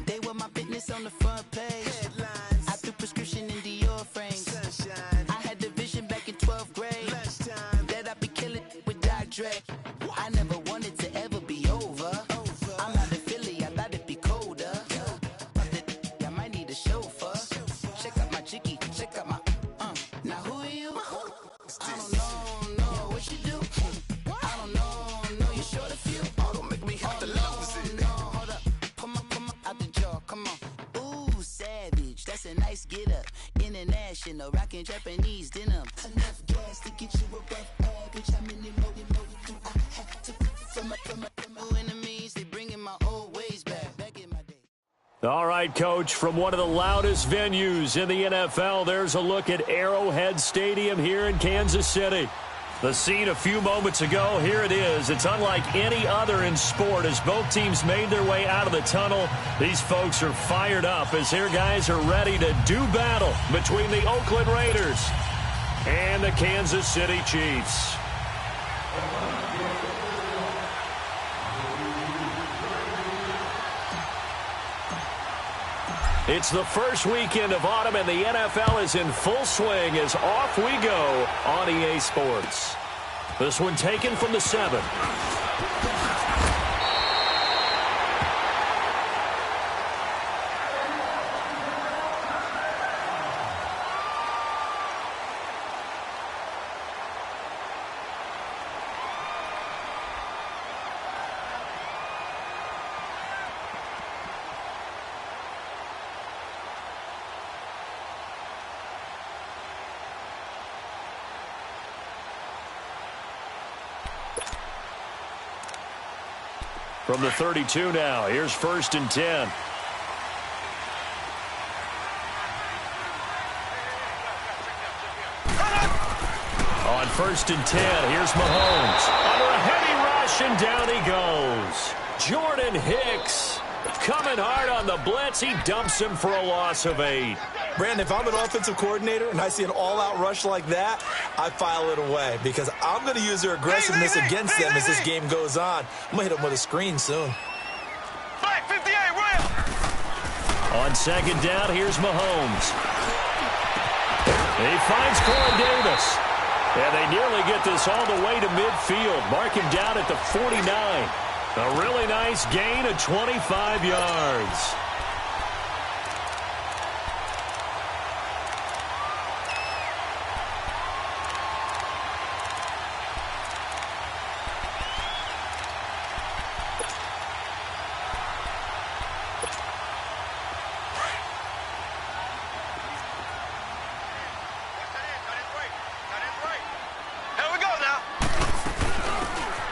They were my business on the front page. Headlines. I threw prescription in Dior frames. Sunshine. I had the vision back in 12th grade. Lunchtime. That I'd be killing with Dr. Dre. I never wanted to ever be over. I'm not in Philly, I thought it'd be colder. I might need a chauffeur. Check out my chicky, check out my Now who are you? I don't know what you do. I don't know you short a few. Oh, don't make me have to lose it. No, hold up, come on, out the jaw, come on. Ooh, savage, that's a nice get up. International, rockin' Japanese denim. Enough gas to get you a rough average. How many more do I have to from my enemies? They bringing my old ways back in my day. All right, Coach, from one of the loudest venues in the NFL, there's a look at Arrowhead Stadium here in Kansas City. The scene a few moments ago, here it is. It's unlike any other in sport as both teams made their way out of the tunnel. These folks are fired up as their guys are ready to do battle between the Oakland Raiders and the Kansas City Chiefs. It's the first weekend of autumn, and the NFL is in full swing as off we go on EA Sports. This one taken from the 7. From the 32 now, here's 1st and 10. On 1st and 10, here's Mahomes. Under a heavy rush, and down he goes. Jordan Hicks coming hard on the blitz. He dumps him for a loss of 8. Brandon, if I'm an offensive coordinator and I see an all-out rush like that, I file it away because I'm going to use their aggressiveness against them as this game goes on. I'm going to hit them with a screen soon. Flag 58, Royal. On 2nd down, here's Mahomes. He finds Corey Davis. And they nearly get this all the way to midfield. Mark him down at the 49. A really nice gain of 25 yards.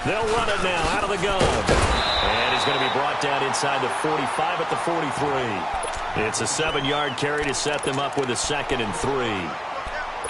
They'll run it now out of the gun. And he's going to be brought down inside the 45 at the 43. It's a 7-yard carry to set them up with a 2nd and 3.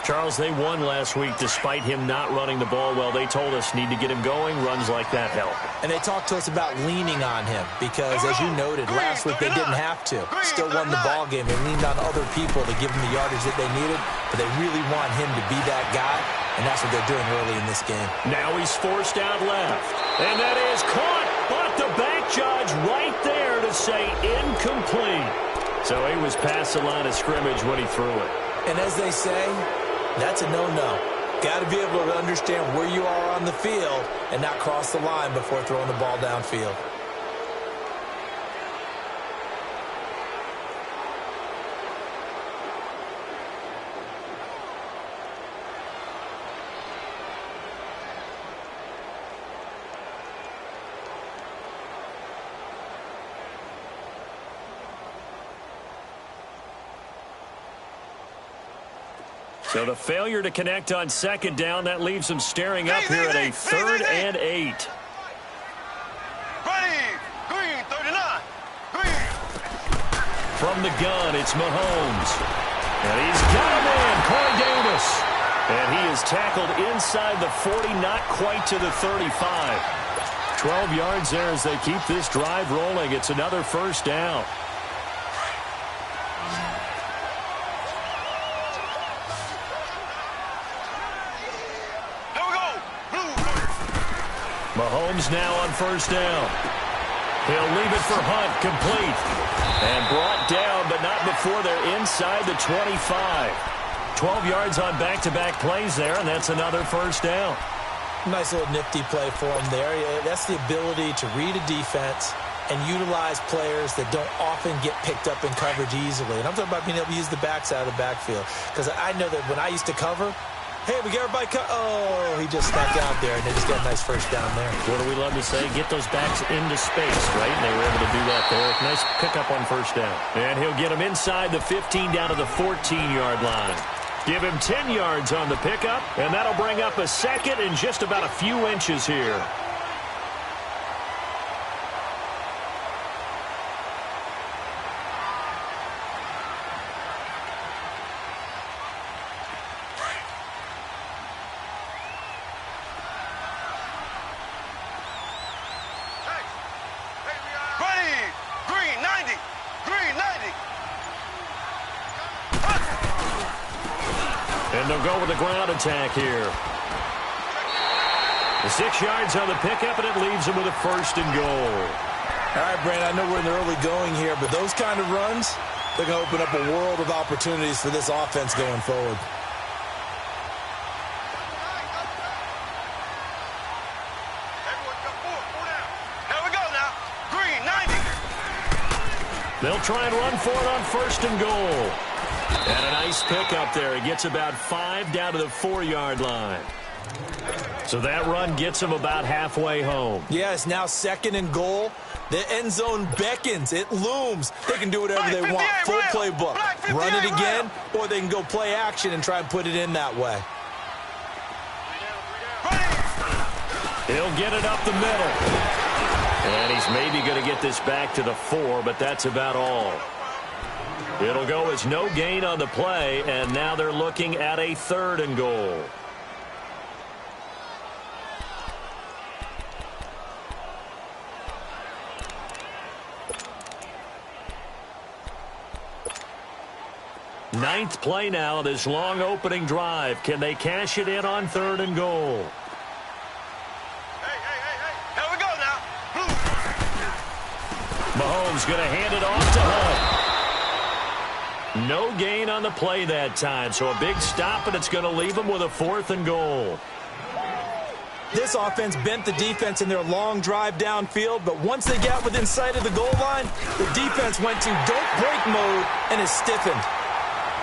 Charles, they won last week despite him not running the ball well. They told us need to get him going. Runs like that help. And they talked to us about leaning on him because, as you noted, last week they didn't have to. Still won the ball game. They leaned on other people to give them the yardage that they needed, but they really want him to be that guy, and that's what they're doing early in this game. Now he's forced out left, and that is caught, but the back judge right there to say incomplete. So he was past the line of scrimmage when he threw it. And as they say, that's a no-no. Got to be able to understand where you are on the field and not cross the line before throwing the ball downfield. So the failure to connect on 2nd down, that leaves them staring up here at a 3rd and 8. Ready, green, 39, green. From the gun, it's Mahomes. And he's got him in, Corey Davis. And he is tackled inside the 40, not quite to the 35. 12 yards there as they keep this drive rolling. It's another 1st down. Mahomes now on 1st down. He'll leave it for Hunt, complete. And brought down, but not before they're inside the 25. 12 yards on back-to-back plays there, and that's another first down. Nice little nifty play for him there. That's the ability to read a defense and utilize players that don't often get picked up in coverage easily. And I'm talking about being able to use the backside of the backfield. Because I know that when I used to cover, hey, we got everybody oh, he just snapped out there, and they just got a nice first down there. What do we love to say? Get those backs into space, right? And they were able to do that there. Nice pickup on first down. And he'll get him inside the 15 down to the 14-yard line. Give him 10 yards on the pickup, and that'll bring up a second in just about a few inches here. And they'll go with the ground attack here. The 6 yards on the pickup, and it leaves them with a first and goal. All right, Brandon, I know we're in the early going here, but those kind of runs, they're going to open up a world of opportunities for this offense going forward. They'll try and run for it on first and goal. And a nice pickup there. It gets about 5 down to the 4-yard line. So that run gets them about halfway home. Yeah, it's now second and goal. The end zone beckons. It looms. They can do whatever they want. Full playbook. Run it again, or they can go play action and try and put it in that way. He'll get it up the middle. And he's maybe going to get this back to the 4, but that's about all. It'll go as no gain on the play, and now they're looking at a 3rd and goal. Ninth play now, this long opening drive. Can they cash it in on 3rd and goal? Here we go now. Mahomes going to hand it off to Hunt. No gain on the play that time, so a big stop, and it's going to leave them with a 4th and goal. This offense bent the defense in their long drive downfield, but once they got within sight of the goal line, the defense went to don't break mode and is stiffened.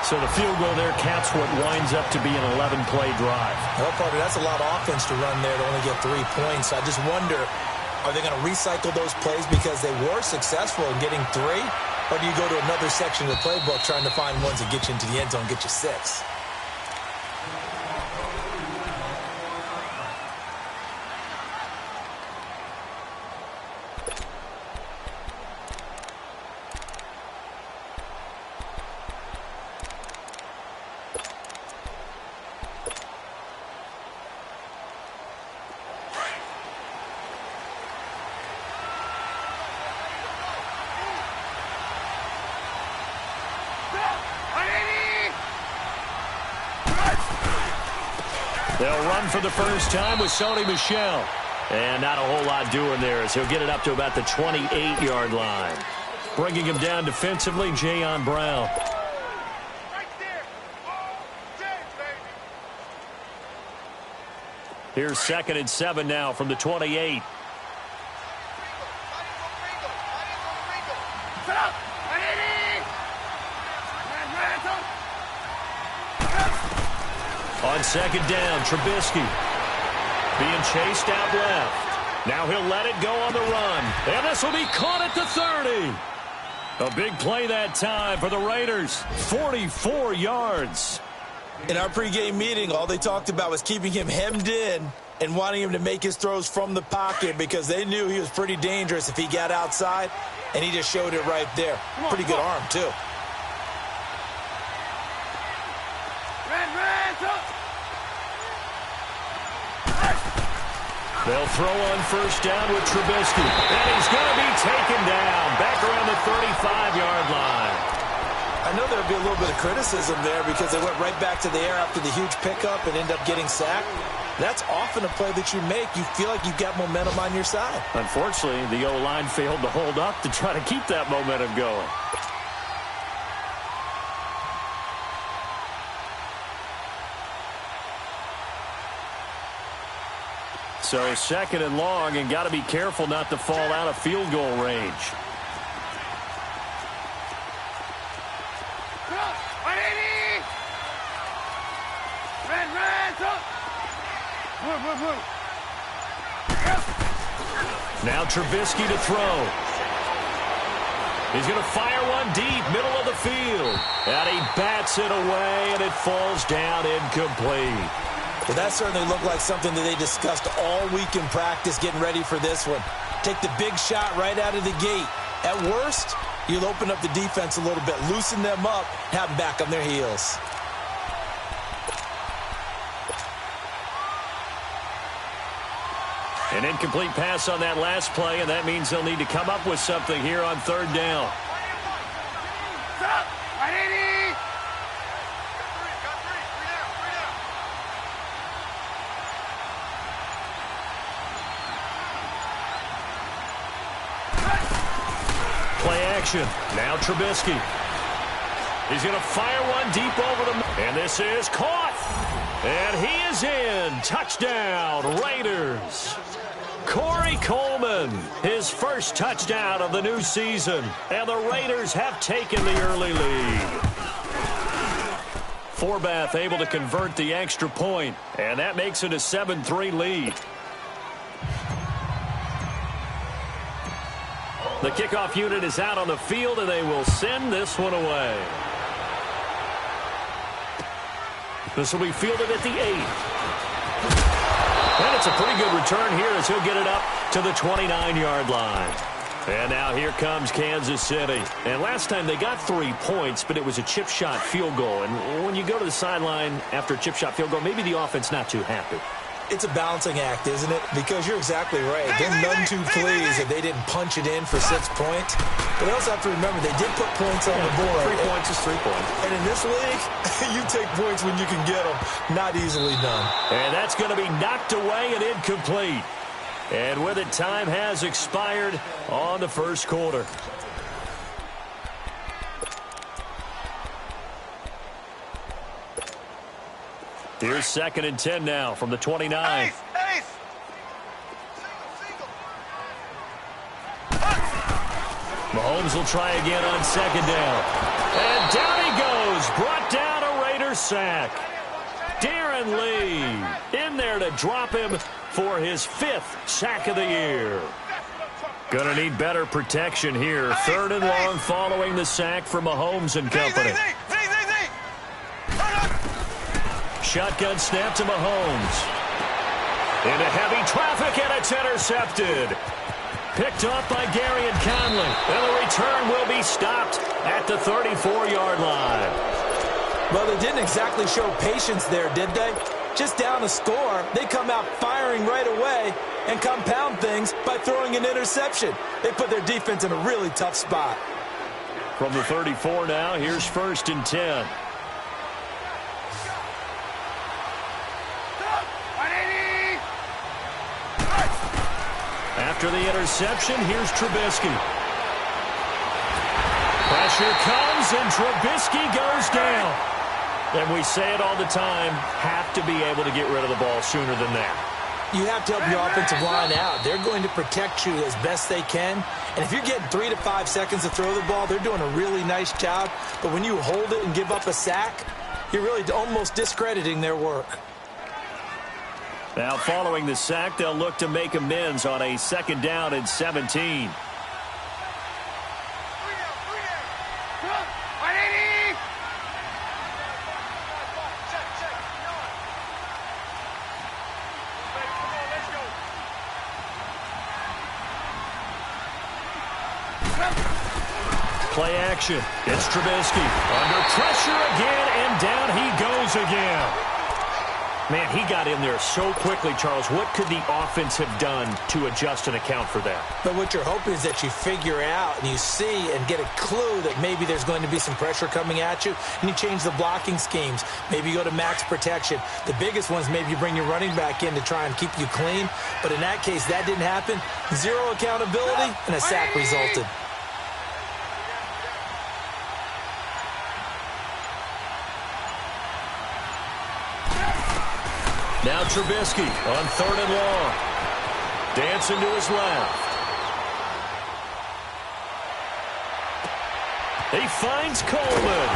So the field goal there caps what winds up to be an 11-play drive. Well, Parker, that's a lot of offense to run there to only get 3 points. I just wonder, are they going to recycle those plays because they were successful in getting 3? Or do you go to another section of the playbook trying to find ones that get you into the end zone, get you 6? They'll run for the first time with Sony Michel. And not a whole lot doing there as he'll get it up to about the 28-yard line. Bringing him down defensively, Jayon Brown. Right there. Oh, James, baby. Here's 2nd and 7 now from the 28. On 2nd down, Trubisky being chased out left. Now he'll let it go on the run. And this will be caught at the 30. A big play that time for the Raiders. 44 yards. In our pregame meeting, all they talked about was keeping him hemmed in and wanting him to make his throws from the pocket because they knew he was pretty dangerous if he got outside, and he just showed it right there. Pretty good arm, too. They'll throw on first down with Trubisky. And he's going to be taken down back around the 35-yard line. I know there'll be a little bit of criticism there because they went right back to the air after the huge pickup and ended up getting sacked. That's often a play that you make. You feel like you've got momentum on your side. Unfortunately, the O-line failed to hold up to try to keep that momentum going. So second and long, and got to be careful not to fall out of field goal range. Now Trubisky to throw. He's going to fire one deep, middle of the field. And he bats it away, and it falls down incomplete. Well, that certainly looked like something that they discussed all week in practice getting ready for this one. Take the big shot right out of the gate. At worst, you'll open up the defense a little bit, loosen them up, have them back on their heels. An incomplete pass on that last play, and that means they'll need to come up with something here on third down. Play action. Now Trubisky. He's going to fire one deep over the... And this is caught. And he is in. Touchdown, Raiders. Corey Coleman, his first touchdown of the new season. And the Raiders have taken the early lead. Forbath able to convert the extra point. And that makes it a 7-3 lead. The kickoff unit is out on the field, and they will send this one away. This will be fielded at the 8. And it's a pretty good return here as he'll get it up to the 29-yard line. And now here comes Kansas City. And last time they got 3 points, but it was a chip shot field goal. And when you go to the sideline after a chip shot field goal, maybe the offense not too happy. It's a balancing act, isn't it? Because you're exactly right. They're none too pleased that they didn't punch it in for 6 points. But they also have to remember they did put points on the board. 3 points is 3 points. And in this league, you take points when you can get them. Not easily done. And that's going to be knocked away and incomplete. And with it, time has expired on the first quarter. Here's 2nd and 10 now from the 29. Ace! Mahomes will try again on 2nd down. And down he goes. Brought down a Raiders sack. Darren Lee in there to drop him for his 5th sack of the year. Gonna need better protection here. 3rd and long following the sack from Mahomes and company. Shotgun snap to Mahomes. Into heavy traffic, and it's intercepted. Picked off by Gary and Conley. And the return will be stopped at the 34-yard line. Well, they didn't exactly show patience there, did they? Just down a score, they come out firing right away and compound things by throwing an interception. They put their defense in a really tough spot. From the 34 now, here's 1st and 10. After the interception, here's Trubisky. Pressure comes, and Trubisky goes down. And we say it all the time, have to be able to get rid of the ball sooner than that. You have to help your offensive line out. They're going to protect you as best they can. And if you're getting 3 to 5 seconds to throw the ball, they're doing a really nice job. But when you hold it and give up a sack, you're really almost discrediting their work. Now, following the sack, they'll look to make amends on a 2nd down and 17. Play action. It's Trubisky. Under pressure again, and down he goes again. Man, he got in there so quickly, Charles. What could the offense have done to adjust and account for that? But what you're hoping is that you figure out and you see and get a clue that maybe there's going to be some pressure coming at you, and you change the blocking schemes. Maybe you go to max protection. The biggest ones, maybe you bring your running back in to try and keep you clean. But in that case, that didn't happen. Zero accountability, and a sack resulted. Now Trubisky on 3rd and long. Dancing to his left. He finds Coleman.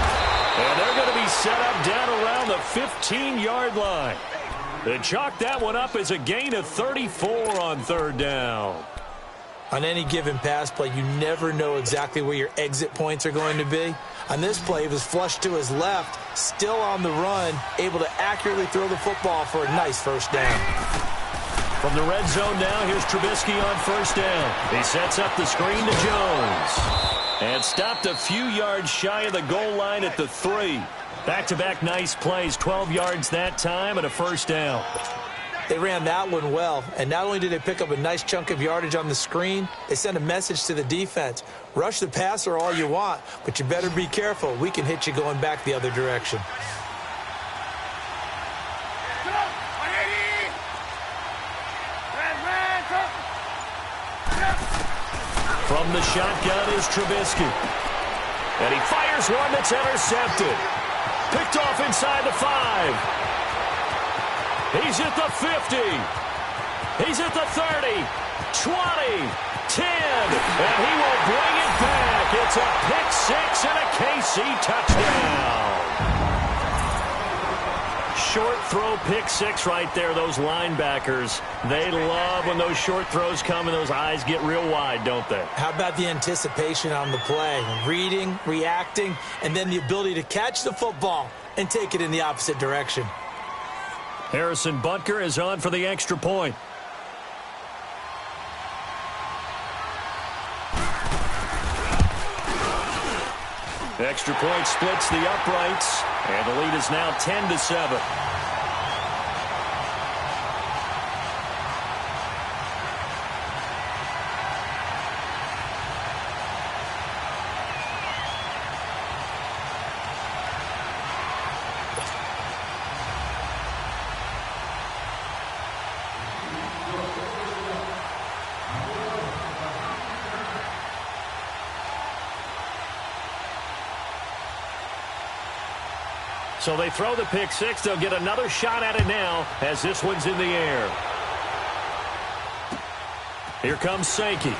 And they're going to be set up down around the 15-yard line. They chalk that one up as a gain of 34 on 3rd down. On any given pass play, you never know exactly where your exit points are going to be. On this play, he was flushed to his left, still on the run, able to accurately throw the football for a nice 1st down. From the red zone now, here's Trubisky on 1st down. He sets up the screen to Jones. And stopped a few yards shy of the goal line at the 3. Back-to-back nice plays, 12 yards that time and a 1st down. They ran that one well, and not only did they pick up a nice chunk of yardage on the screen, they sent a message to the defense. Rush the passer all you want, but you better be careful. We can hit you going back the other direction. From the shotgun is Trubisky. And he fires one that's intercepted. Picked off inside the 5. He's at the 50. He's at the 30, 20, 10, and he will bring it back. It's a pick 6 and a KC touchdown. Short throw pick 6 right there. Those linebackers, they love when those short throws come and those eyes get real wide, don't they? How about the anticipation on the play? Reading, reacting, and then the ability to catch the football and take it in the opposite direction. Harrison Butker is on for the extra point. Extra point splits the uprights, and the lead is now 10-7. So they throw the pick 6. They'll get another shot at it now as this one's in the air. Here comes Sankey.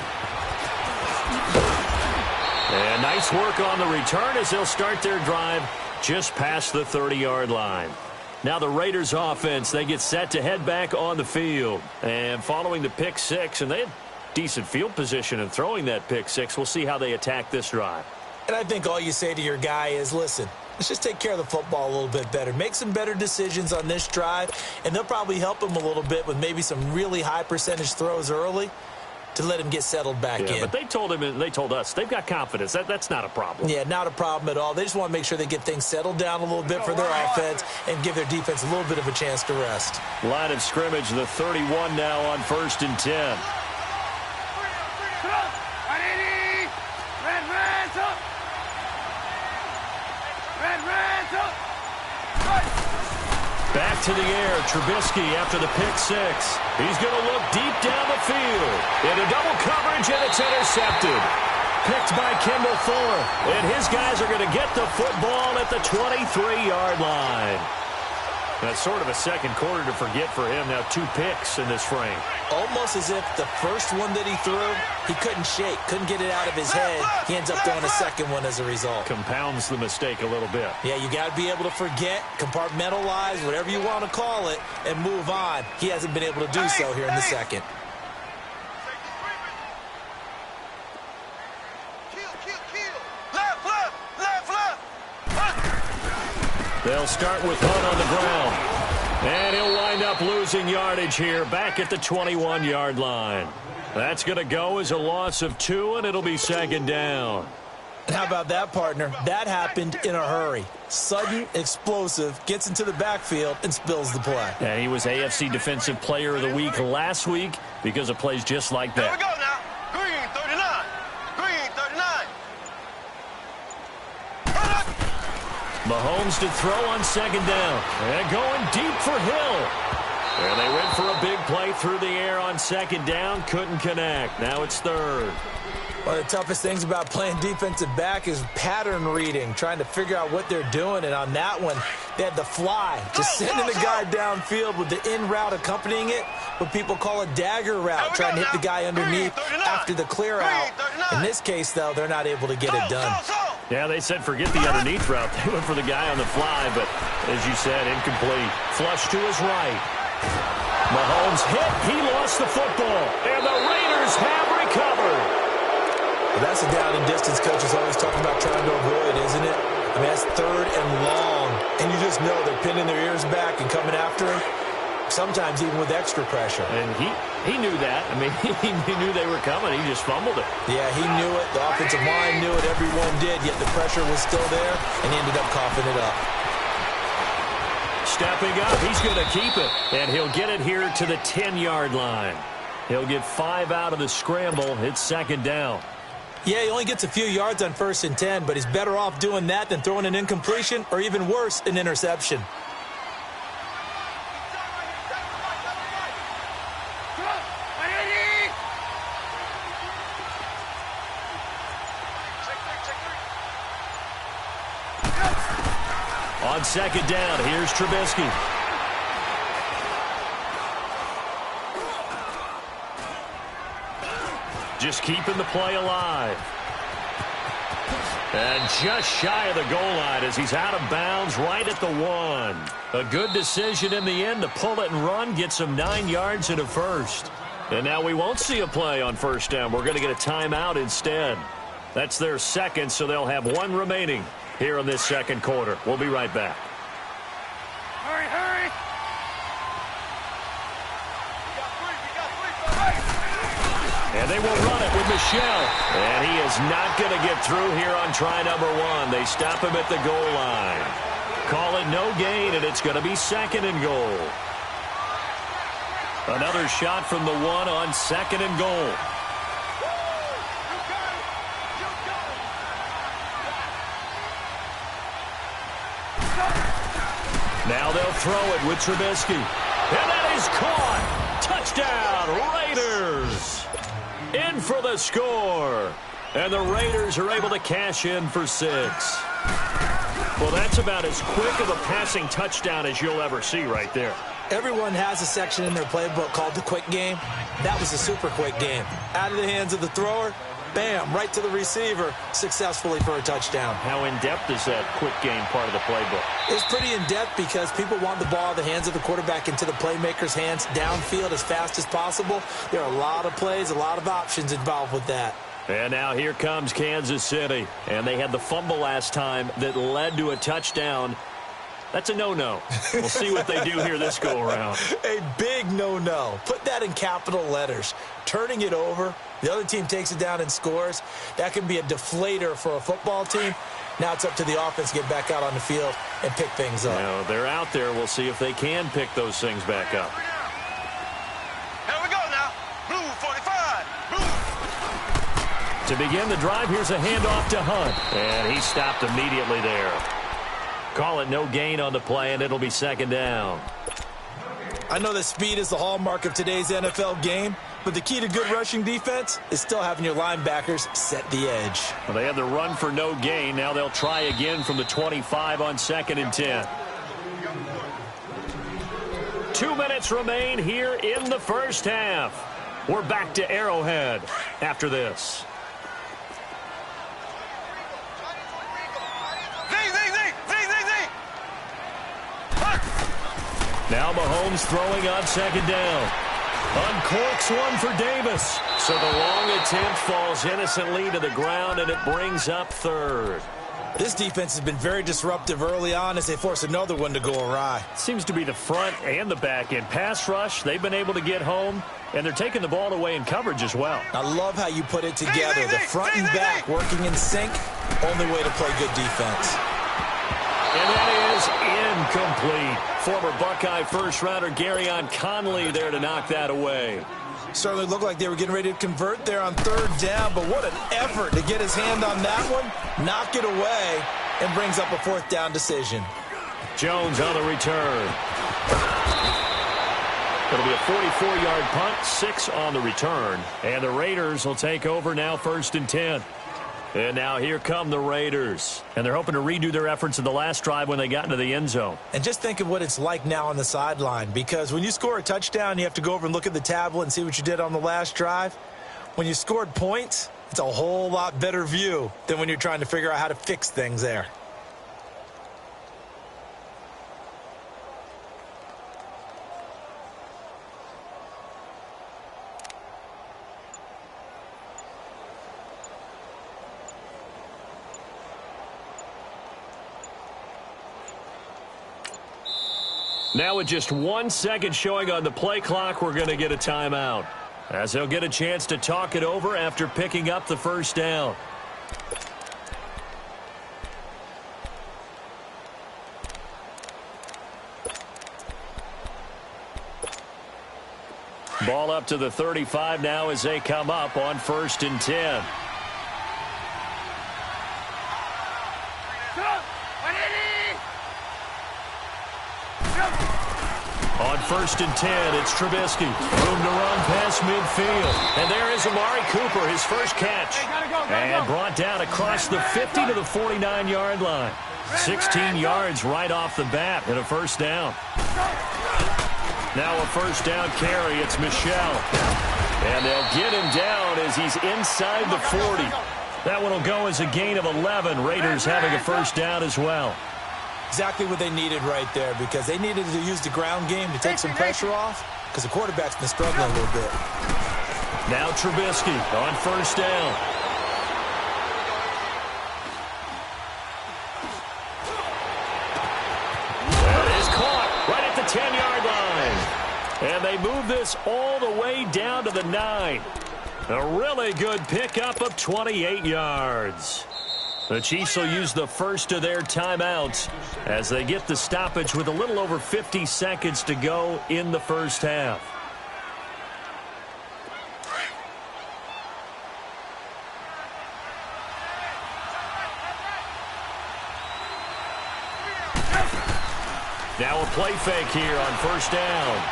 And nice work on the return as they'll start their drive just past the 30-yard line. Now the Raiders offense, they get set to head back on the field. And following the pick 6, and they had decent field position in throwing that pick 6. We'll see how they attack this drive. And I think all you say to your guy is, listen, let's just take care of the football a little bit better. Make some better decisions on this drive, and they'll probably help him a little bit with maybe some really high percentage throws early to let him get settled back in. But they told him and they told us they've got confidence. That's not a problem. Yeah, not a problem at all. They just want to make sure they get things settled down a little bit for their offense and give their defense a little bit of a chance to rest. Line of scrimmage, the 31 now on 1st and 10. Back to the air, Trubisky after the pick 6. He's going to look deep down the field. Into double coverage, and it's intercepted. Picked by Kendall Fuller. And his guys are going to get the football at the 23-yard line. That's sort of a second quarter to forget for him. Now 2 picks in this frame. Almost as if the first one that he threw, he couldn't shake, couldn't get it out of his head. He ends up throwing a second one as a result. Compounds the mistake a little bit. Yeah, you got to be able to forget, compartmentalize, whatever you want to call it, and move on. He hasn't been able to do so here in the second. They'll start with Hunt on the ground. And he'll wind up losing yardage here back at the 21-yard line. That's going to go as a loss of 2, and it'll be 2nd down. And how about that, partner? That happened in a hurry. Sudden, explosive, gets into the backfield and spills the play. Yeah, he was AFC Defensive Player of the Week last week because of plays just like that. Here we go now. Green 39. Green 39. Mahomes to throw on second down. And going deep for Hill. And they went for a big play through the air on second down. Couldn't connect. Now it's third. One of the toughest things about playing defensive back is pattern reading, trying to figure out what they're doing. And on that one, they had the fly, just sending the guy downfield with the in route accompanying it, what people call a dagger route, trying to hit the guy underneath after the clear out. In this case, though, they're not able to get it done. Yeah, they said forget the underneath route. They went for the guy on the fly, but as you said, incomplete. Flush to his right. Mahomes hit. He lost the football. And the Raiders have recovered. Well, that's a down and distance coach is always talking about trying to avoid, isn't it? I mean, that's third and long. And you just know they're pinning their ears back and coming after him, sometimes even with extra pressure. And he knew that. I mean, he knew they were coming. He just fumbled it. Yeah, he knew it. The offensive line knew it. Everyone did, yet the pressure was still there, and he ended up coughing it up. Stepping up, he's going to keep it. And he'll get it here to the 10-yard line. He'll get 5 out of the scramble. It's second down. Yeah, he only gets a few yards on 1st and 10, but he's better off doing that than throwing an incompletion or even worse, an interception. On second down, here's Trubisky. Just keeping the play alive. And just shy of the goal line as he's out of bounds right at the 1. A good decision in the end to pull it and run, get some 9 yards and a first. And now we won't see a play on first down. We're going to get a timeout instead. That's their second, so they'll have 1 remaining here in this second quarter. We'll be right back. Hurry, hurry. And they will run it with Michelle. And he is not going to get through here on try number 1. They stop him at the goal line. Call it no gain, and it's going to be second and goal. Another shot from the 1 on second and goal. Now they'll throw it with Trubisky. And that is caught. Touchdown, Raiders. In for the score. And the Raiders are able to cash in for 6. Well, that's about as quick of a passing touchdown as you'll ever see right there. Everyone has a section in their playbook called the quick game. That was a super quick game. Out of the hands of the thrower, bam, right to the receiver, successfully for a touchdown. How in-depth is that quick game part of the playbook? It's pretty in-depth because people want the ball in the hands of the quarterback into the playmaker's hands downfield as fast as possible. There are a lot of plays, a lot of options involved with that. And now here comes Kansas City. And they had the fumble last time that led to a touchdown. That's a no-no. We'll see what they do here this go-around. A big no-no. Put that in capital letters. Turning it over, the other team takes it down and scores. That can be a deflator for a football team. Now it's up to the offense to get back out on the field and pick things up. Now, they're out there. We'll see if they can pick those things back up. Here we go now. Blue 45. Blue. To begin the drive, here's a handoff to Hunt. And he stopped immediately there. Call it no gain on the play, and it'll be second down. I know that speed is the hallmark of today's NFL game, but the key to good rushing defense is still having your linebackers set the edge. Well, they had the run for no gain. Now they'll try again from the 25 on second and 10. 2 minutes remain here in the first half. We're back to Arrowhead after this. Now Mahomes throwing on second down. Uncorks one for Davis. So the long attempt falls innocently to the ground, and it brings up third. This defense has been very disruptive early on as they force another one to go awry. Seems to be the front and the back end. Pass rush, they've been able to get home, and they're taking the ball away in coverage as well. I love how you put it together. The front and back working in sync, only way to play good defense. And that is incomplete. Former Buckeye first-rounder Garyon Conley there to knock that away. Certainly looked like they were getting ready to convert there on third down, but what an effort to get his hand on that one, knock it away, and brings up a fourth down decision. Jones on the return. It'll be a 44-yard punt, 6 on the return, and the Raiders will take over now 1st and 10. And now here come the Raiders. And they're hoping to redo their efforts in the last drive when they got into the end zone. And just think of what it's like now on the sideline, because when you score a touchdown, you have to go over and look at the tablet and see what you did on the last drive. When you scored points, it's a whole lot better view than when you're trying to figure out how to fix things there. Now with just 1 second showing on the play clock, we're going to get a timeout, as they'll get a chance to talk it over after picking up the first down. Ball up to the 35 now as they come up on 1st and 10. On 1st and 10, it's Trubisky. Room to run past midfield. And there is Amari Cooper, his first catch. And brought down across the 50 to the 49-yard line. 16 yards right off the bat and a first down. Now a first down carry. It's Michelle. And they'll get him down as he's inside the 40. That one will go as a gain of 11. Raiders having a first down as well. Exactly what they needed right there, because they needed to use the ground game to take some pressure off, because the quarterback's been struggling a little bit. Now Trubisky on first down. That is caught right at the 10-yard line. And they move this all the way down to the 9. A really good pickup of 28 yards. The Chiefs will use the first of their timeouts as they get the stoppage with a little over 50 seconds to go in the first half. Now a play fake here on first down.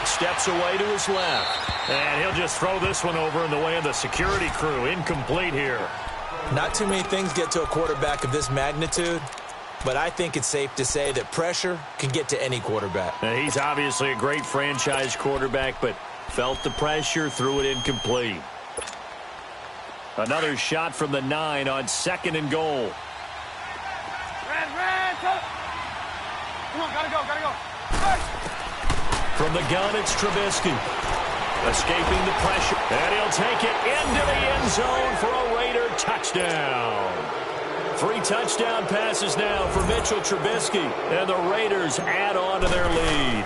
Steps away to his left. And he'll just throw this one over in the way of the security crew. Incomplete here. Not too many things get to a quarterback of this magnitude, but I think it's safe to say that pressure can get to any quarterback. Now, he's obviously a great franchise quarterback, but felt the pressure, threw it incomplete. Another shot from the 9 on 2nd and goal. Come on, gotta go. From the gun, it's Trubisky. Escaping the pressure, and he'll take it into the end zone for a Raider touchdown. 3 touchdown passes now for Mitchell Trubisky, and the Raiders add on to their lead.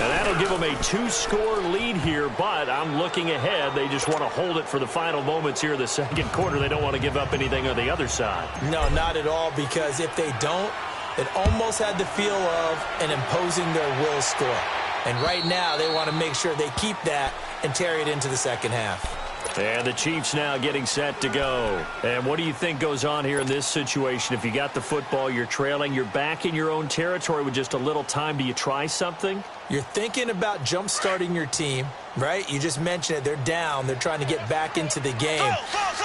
And that'll give them a 2-score lead here, but I'm looking ahead. They just want to hold it for the final moments here in the second quarter. They don't want to give up anything on the other side. No, not at all, because if they don't, it almost had the feel of an imposing their will score. And right now, they want to make sure they keep that and carry it into the second half. And the Chiefs now getting set to go. And what do you think goes on here in this situation? If you got the football, you're trailing, you're back in your own territory with just a little time. Do you try something? You're thinking about jump-starting your team, right? You just mentioned it. They're down. They're trying to get back into the game.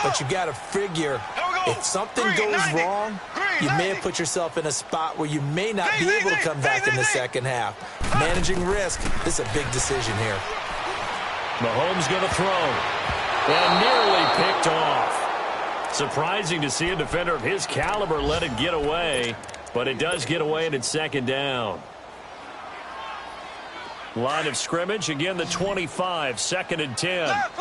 But you got to figure if something goes wrong, you may have put yourself in a spot where you may not be able to come back in the second half. Managing risk, this is a big decision here. Mahomes going to throw. And nearly picked off. Surprising to see a defender of his caliber let it get away, but it does get away and it's 2nd down. Line of scrimmage, again the 25, 2nd and 10. Left.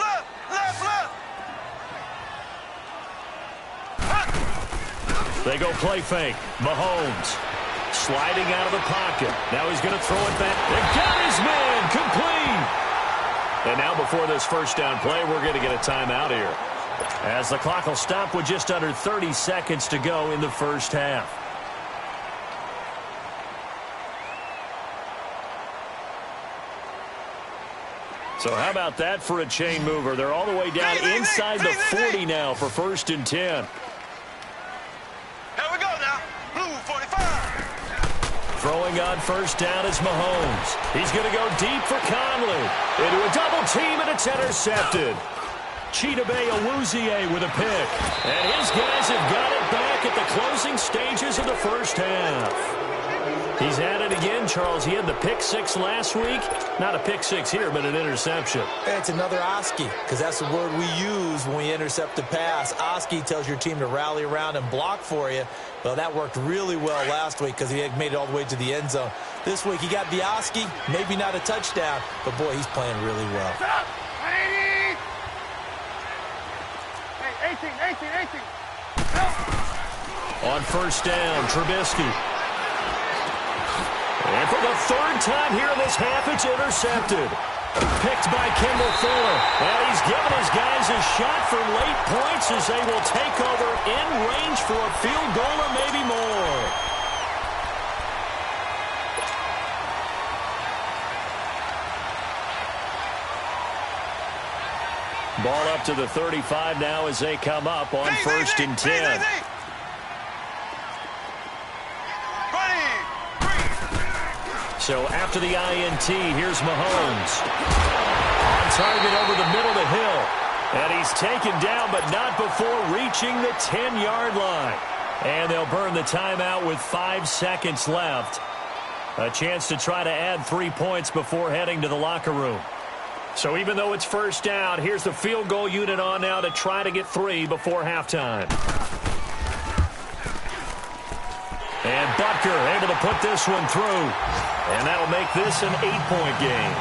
They go play fake. Mahomes sliding out of the pocket. Now he's going to throw it back. They got his man. Complete. And now before this first down play, we're going to get a timeout here, as the clock will stop with just under 30 seconds to go in the first half. So how about that for a chain mover? They're all the way down inside the 40 now for 1st and 10. Here we go now. Blue 45. Throwing on first down is Mahomes. He's going to go deep for Conley. Into a double team, and it's intercepted. Chidobe Awuzie with a pick. And his guys have got it back at the closing stages of the first half. He's at it again, Charles. He had the pick 6 last week. Not a pick 6 here, but an interception. It's another Oski, because that's the word we use when we intercept a pass. Oski tells your team to rally around and block for you. Well, that worked really well last week because he had made it all the way to the end zone. This week he got the Oski, maybe not a touchdown, but boy, he's playing really well. Hey, 18. On first down, Trubisky. And for the 3rd time here in this half, it's intercepted. Picked by Kendall Fuller. And he's given his guys a shot for late points as they will take over in range for a field goal or maybe more. Ball up to the 35 now as they come up on 1st and 10. So after the INT, here's Mahomes. On target over the middle to Hill. And he's taken down, but not before reaching the 10-yard line. And they'll burn the timeout with 5 seconds left. A chance to try to add 3 points before heading to the locker room. So even though it's first down, here's the field goal unit on now to try to get 3 before halftime. And Butker able to put this one through. And that'll make this an 8-point game.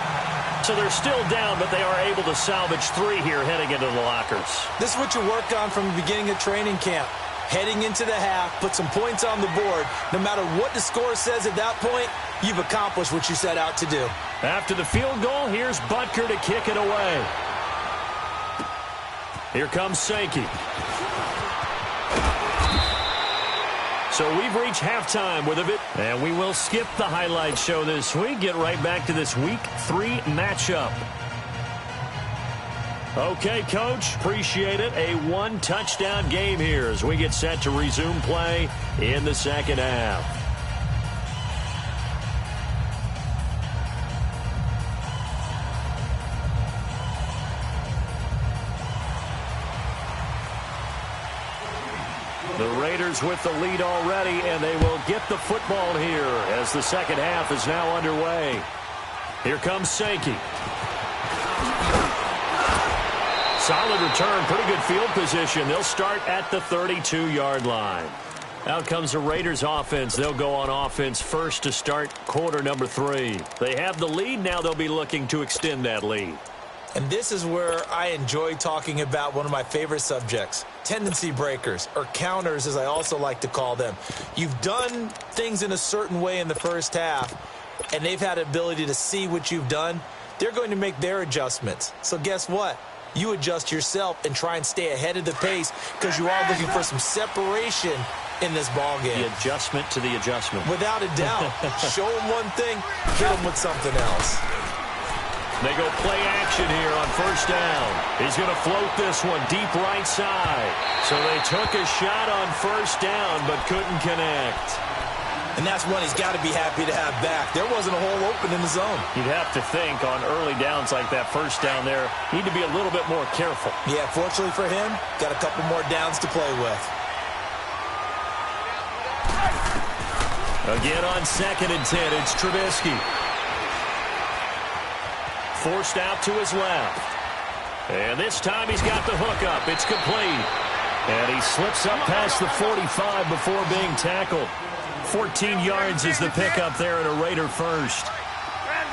So they're still down, but they are able to salvage 3 here heading into the lockers. This is what you worked on from the beginning of training camp. Heading into the half, put some points on the board. No matter what the score says at that point, you've accomplished what you set out to do. After the field goal, here's Butker to kick it away. Here comes Sankey. So we've reached halftime with a bit, and we will skip the highlight show this week. Get right back to this Week 3 matchup. Okay, Coach, appreciate it. A 1-touchdown game here as we get set to resume play in the second half. The Raiders with the lead already, and they will get the football here as the second half is now underway. Here comes Sankey. Solid return, pretty good field position. They'll start at the 32-yard line. Out comes the Raiders offense. They'll go on offense first to start quarter number 3. They have the lead. Now they'll be looking to extend that lead. And this is where I enjoy talking about one of my favorite subjects, tendency breakers, or counters as I also like to call them. You've done things in a certain way in the first half, and they've had the ability to see what you've done. They're going to make their adjustments. So guess what? You adjust yourself and try and stay ahead of the pace because you are looking for some separation in this ball game. The adjustment to the adjustment. Without a doubt. Show them one thing, hit them with something else. They go play action here on first down. He's going to float this one deep right side. So they took a shot on first down but couldn't connect. And that's one he's got to be happy to have back. There wasn't a hole open in the zone. You'd have to think on early downs like that first down there, need to be a little bit more careful. Yeah, fortunately for him, got a couple more downs to play with. Again on 2nd and 10, it's Trubisky. Forced out to his left. And this time he's got the hook up. It's complete. And he slips up past the 45 before being tackled. 14 yards is the pickup there at a Raider first.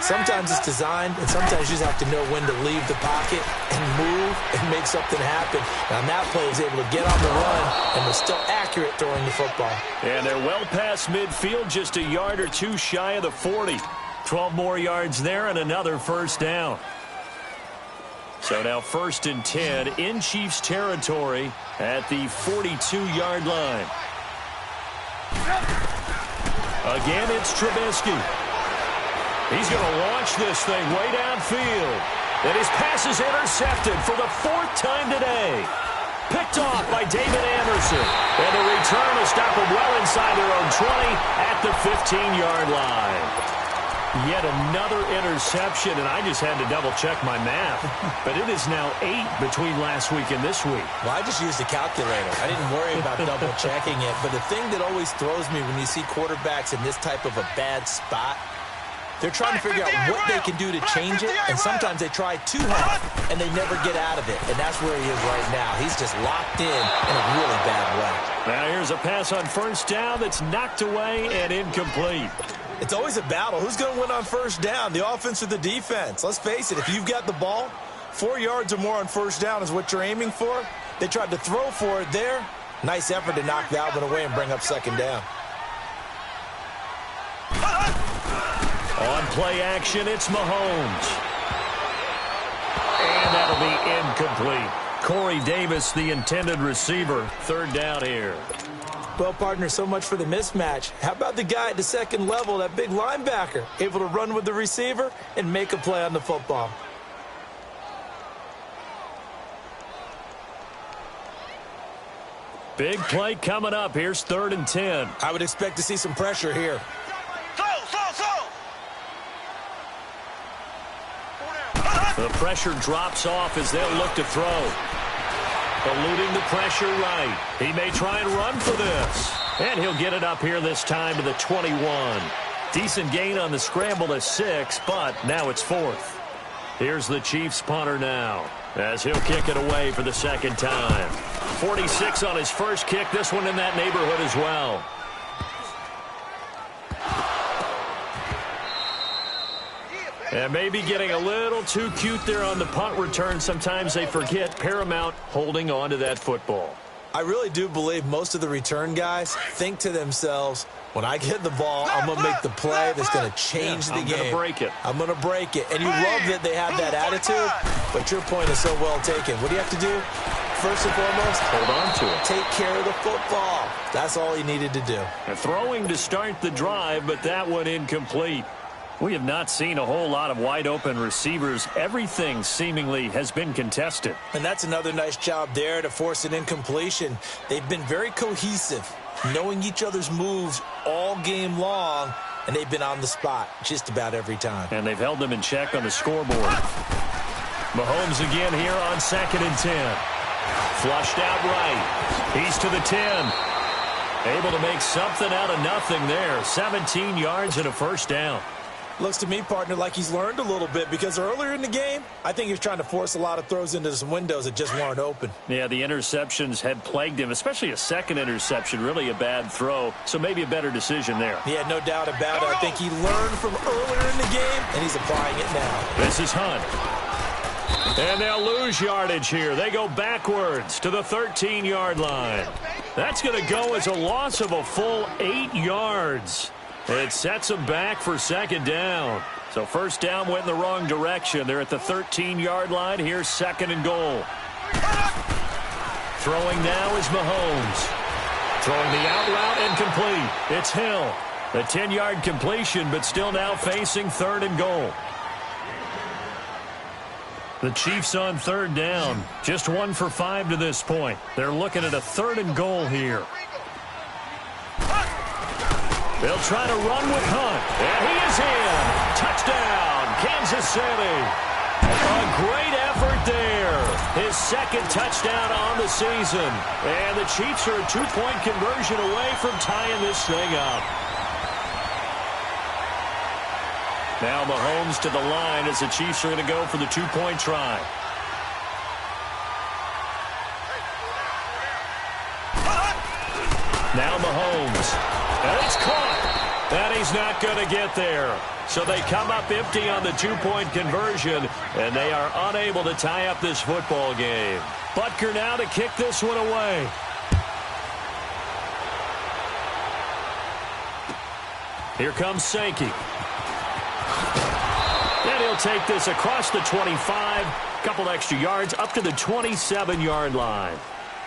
Sometimes it's designed, and sometimes you just have to know when to leave the pocket and move and make something happen. And on that play, he was able to get on the run and was still accurate throwing the football. And they're well past midfield, just a yard or two shy of the 40. 12 more yards there and another first down. So now 1st and 10 in Chiefs territory at the 42-yard line. Again, it's Trubisky. He's going to launch this thing way downfield. And his pass is intercepted for the 4th time today. Picked off by David Anderson. And the return will stop him well inside their own 20 at the 15-yard line. Yet another interception, and I just had to double-check my math. But it is now 8 between last week and this week. Well, I just used a calculator. I didn't worry about double-checking it. But the thing that always throws me when you see quarterbacks in this type of a bad spot, they're trying to figure out what they can do to change it, and sometimes they try too hard, and they never get out of it. And that's where he is right now. He's just locked in a really bad way. Now here's a pass on 1st down that's knocked away and incomplete. It's always a battle. Who's going to win on 1st down, the offense or the defense? Let's face it, if you've got the ball, 4 yards or more on 1st down is what you're aiming for. They tried to throw for it there. Nice effort to knock that one away and bring up 2nd down. On play action, it's Mahomes. And that'll be incomplete. Corey Davis, the intended receiver. 3rd down here. Well, partner, so much for the mismatch. How about the guy at the 2nd level, that big linebacker, able to run with the receiver and make a play on the football? Big play coming up. Here's 3rd and 10. I would expect to see some pressure here. The pressure drops off as they'll look to throw. Eluding the pressure right. He may try and run for this. And he'll get it up here this time to the 21. Decent gain on the scramble to 6, but now it's 4th. Here's the Chiefs punter now as he'll kick it away for the 2nd time. 46 on his first kick. This one in that neighborhood as well. And maybe getting a little too cute there on the punt return. Sometimes they forget paramount holding on to that football. I really do believe most of the return guys think to themselves, when I get the ball, I'm going to make the play that's going to change the game. I'm going to break it. I'm going to break it. And you love that they have that attitude, but your point is so well taken. What do you have to do? First and foremost, hold on to it. Take care of the football. That's all he needed to do. And throwing to start the drive, but that one incomplete. We have not seen a whole lot of wide-open receivers. Everything seemingly has been contested. And that's another nice job there to force an incompletion. They've been very cohesive, knowing each other's moves all game long, and they've been on the spot just about every time. And they've held them in check on the scoreboard. Mahomes again here on 2nd and 10. Flushed out right. He's to the 10. Able to make something out of nothing there. 17 yards and a 1st down. Looks to me, partner, like he's learned a little bit, because earlier in the game, I think he was trying to force a lot of throws into some windows that just weren't open. Yeah, the interceptions had plagued him, especially a 2nd interception, really a bad throw, so maybe a better decision there. Yeah, no doubt about it. I think he learned from earlier in the game, and he's applying it now. This is Hunt. And they'll lose yardage here. They go backwards to the 13-yard line. That's going to go as a loss of a full 8 yards. It sets them back for 2nd down. So 1st down went in the wrong direction. They're at the 13-yard line. Here's 2nd and goal. Throwing now is Mahomes. Throwing the out route and complete. It's Hill. A 10-yard completion, but still now facing 3rd and goal. The Chiefs on 3rd down. Just 1 for 5 to this point. They're looking at a 3rd and goal here. They'll try to run with Hunt. And he is in. Touchdown, Kansas City. A great effort there. His 2nd touchdown on the season. And the Chiefs are a 2-point conversion away from tying this thing up. Now Mahomes to the line as the Chiefs are going to go for the 2-point try. Now Mahomes. And it's caught. And he's not going to get there. So they come up empty on the two-point conversion, and they are unable to tie up this football game. Butker now to kick this one away. Here comes Sankey. And he'll take this across the 25, couple extra yards, up to the 27-yard line.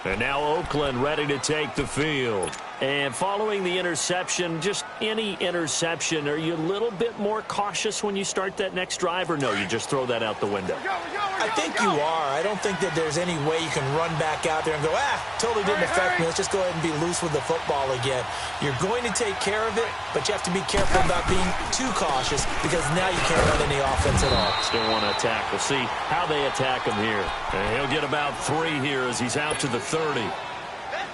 And now Oakland ready to take the field. And following the interception, just any interception, are you a little bit more cautious when you start that next drive, or no, you just throw that out the window? I think you are. I don't think that there's any way you can run back out there and go, totally didn't affect me. Let's just go ahead and be loose with the football again. You're going to take care of it, but you have to be careful about being too cautious because now you can't run any offense at all. Still want to attack. We'll see how they attack him here. And he'll get about 3 here as he's out to the 30.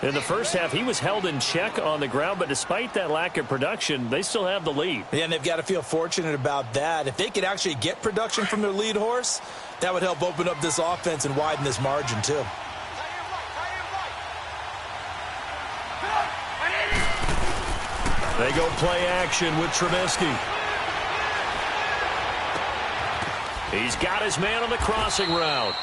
In the first half, he was held in check on the ground, but despite that lack of production, they still have the lead. Yeah, and they've got to feel fortunate about that. If they could actually get production from their lead horse, that would help open up this offense and widen this margin, too. They go play action with Trubisky. He's got his man on the crossing route.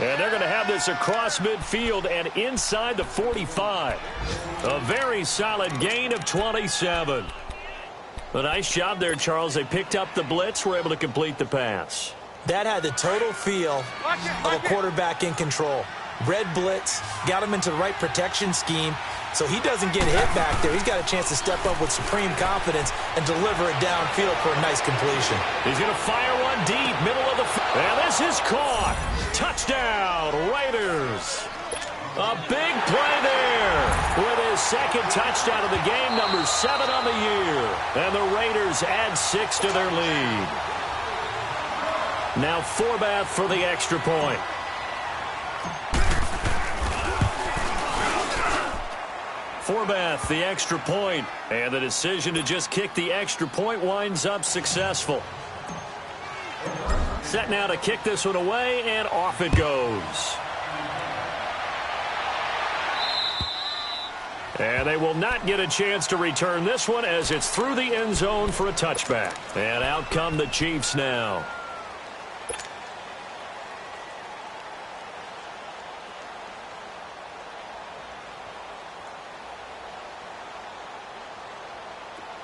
And they're going to have this across midfield and inside the 45. A very solid gain of 27. A nice job there, Charles. They picked up the blitz, were able to complete the pass. That had the total feel of a quarterback in control. Red blitz, got him into the right protection scheme, so he doesn't get hit back there. He's got a chance to step up with supreme confidence and deliver it downfield for a nice completion. He's going to fire one deep, middle of the field. And this is caught. Touchdown, Raiders. A big play there with his second touchdown of the game, number 7 on the year. And the Raiders add 6 to their lead. Now Forbath for the extra point. Forbath, the extra point, and the decision to just kick the extra point winds up successful. Set now to kick this one away, and off it goes. And they will not get a chance to return this one as it's through the end zone for a touchback. And out come the Chiefs now.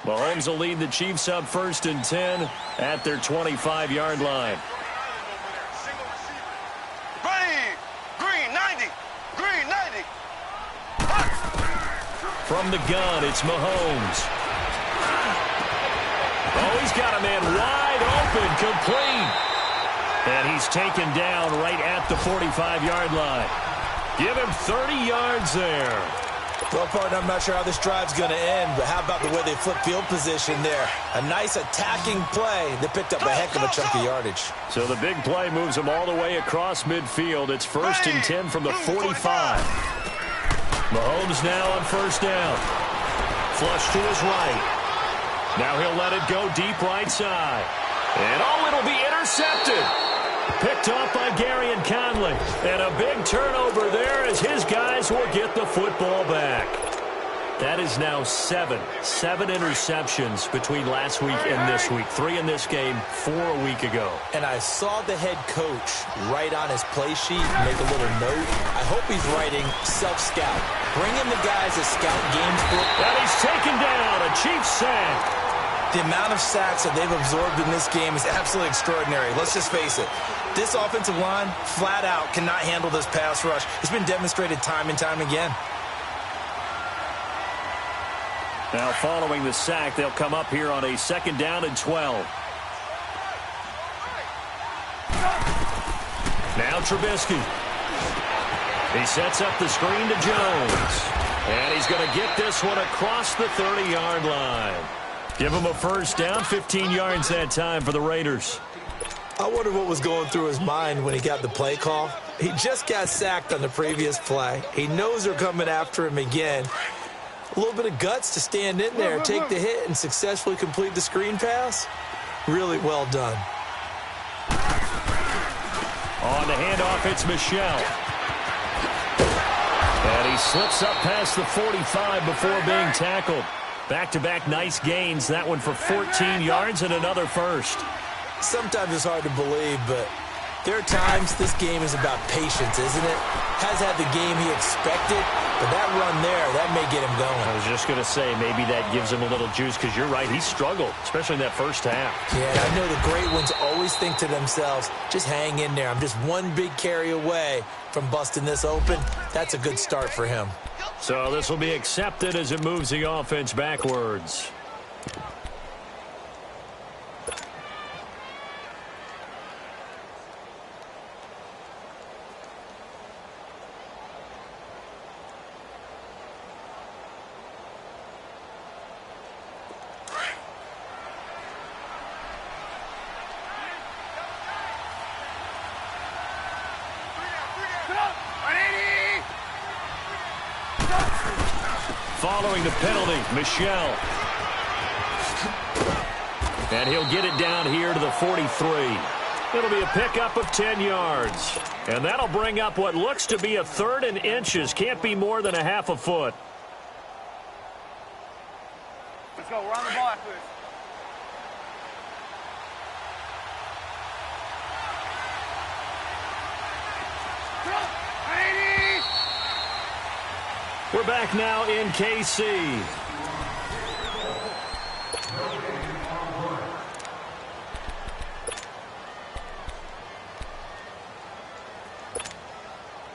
Mahomes will lead the Chiefs up 1st and 10 at their 25-yard line. Ready, green 90, green 90. From the gun, it's Mahomes. Oh, he's got a man wide open, complete. And he's taken down right at the 45-yard line. Give him 30 yards there. Well, partner, I'm not sure how this drive's going to end, but how about the way they flip field position there? A nice attacking play that picked up a heck of a chunk of yardage. So the big play moves them all the way across midfield. It's 1st and 10 from the 45. Mahomes now on 1st down. Flush to his right. Now he'll let it go deep right side. And it'll be intercepted. Picked off by Gary and Conley. And a big turnover there as his guys will get the football back. That is now 7 interceptions between last week and this week. 3 in this game, 4 a week ago. And I saw the head coach write on his play sheet, make a little note. I hope he's writing self-scout. Bring in the guys that scout games book. And he's taken down, a Chiefs sack. The amount of sacks that they've absorbed in this game is absolutely extraordinary. Let's just face it. This offensive line, flat out, cannot handle this pass rush. It's been demonstrated time and time again. Now, following the sack, they'll come up here on a 2nd down and 12. Now Trubisky. He sets up the screen to Jones. And he's going to get this one across the 30-yard line. Give him a 1st down, 15 yards that time for the Raiders. I wonder what was going through his mind when he got the play call. He just got sacked on the previous play. He knows they're coming after him again. A little bit of guts to stand in there, take the hit, and successfully complete the screen pass. Really well done. On the handoff, it's Michel. And he slips up past the 45 before being tackled. Back-to-back nice gains. That one for 14 yards and another first. Sometimes it's hard to believe, but there are times this game is about patience, isn't it? Has had the game he expected, but that run there, that may get him going. I was just going to say, maybe that gives him a little juice, because you're right, he struggled, especially in that first half. Yeah, I know the great ones always think to themselves, just hang in there. I'm just one big carry away from busting this open. That's a good start for him. So this will be accepted as it moves the offense backwards. Following the penalty, Michel. And he'll get it down here to the 43. It'll be a pickup of 10 yards. And that'll bring up what looks to be a 3rd and inches. Can't be more than a half a foot. Let's go. We're on the ball after this. We're back now in KC.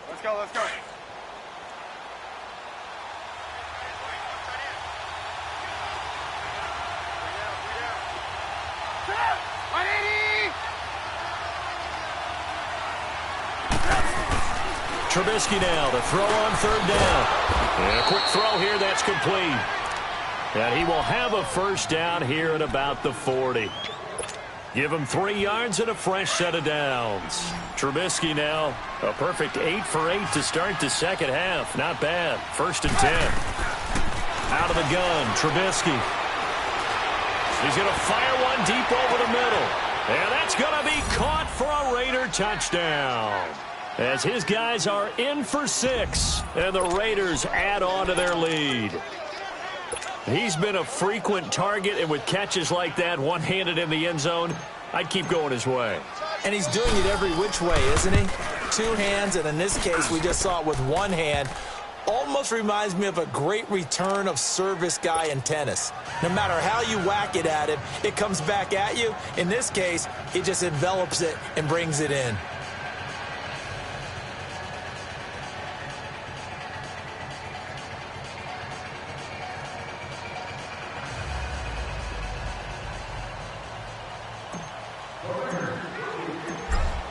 Let's go, let's go. Trubisky now to throw on 3rd down. And a quick throw here, that's complete. And he will have a first down here at about the 40. Give him 3 yards and a fresh set of downs. Trubisky now, a perfect 8 for 8 to start the second half. Not bad. 1st and 10. Out of the gun, Trubisky. He's going to fire one deep over the middle. And that's going to be caught for a Raider touchdown. As his guys are in for 6, and the Raiders add on to their lead. He's been a frequent target, and with catches like that, one-handed in the end zone, I'd keep going his way. And he's doing it every which way, isn't he? 2 hands, and in this case, we just saw it with 1 hand. Almost reminds me of a great return of service guy in tennis. No matter how you whack it at him, it comes back at you. In this case, he just envelops it and brings it in.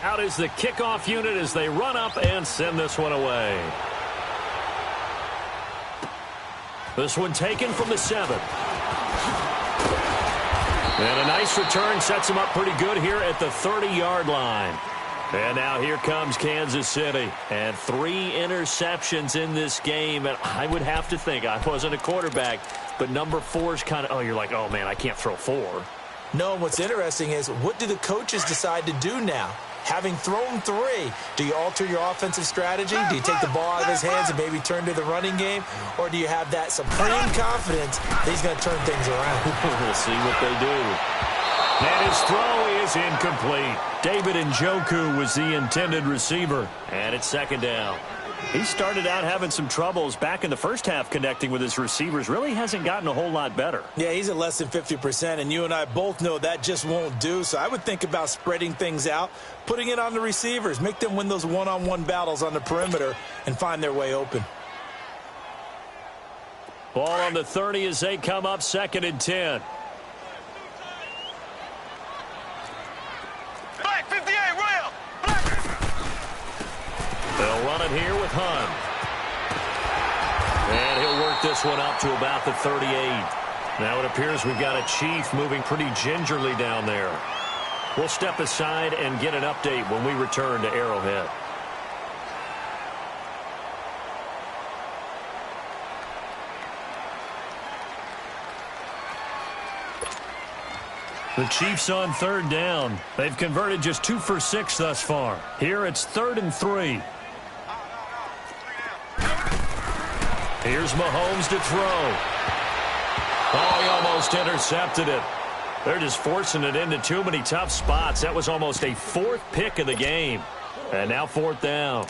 Out is the kickoff unit as they run up and send this one away. This one taken from the 7. And a nice return sets him up pretty good here at the 30-yard line. And now here comes Kansas City. And 3 interceptions in this game. And I would have to think, I wasn't a quarterback, but number 4 is kind of, oh, you're like, oh, man, I can't throw 4. No, and what's interesting is, what do the coaches decide to do now? Having thrown 3, do you alter your offensive strategy? Do you take the ball out of his hands and maybe turn to the running game? Or do you have that supreme confidence that he's going to turn things around? We'll see what they do. And his throw is incomplete. David Njoku was the intended receiver. And it's 2nd down. He started out having some troubles back in the first half connecting with his receivers. Really hasn't gotten a whole lot better. Yeah, he's at less than 50%, and you and I both know that just won't do. So I would think about spreading things out, putting it on the receivers, make them win those one-on-one battles on the perimeter and find their way open. Ball on the 30 as they come up 2nd and 10. Black 58, Royal. They'll run it here with Hunt. And he'll work this one up to about the 38. Now it appears we've got a Chief moving pretty gingerly down there. We'll step aside and get an update when we return to Arrowhead. The Chiefs on 3rd down. They've converted just 2 for 6 thus far. Here it's 3rd and 3. Here's Mahomes to throw. Oh, he almost intercepted it. They're just forcing it into too many tough spots. That was almost a fourth pick of the game. And now fourth down.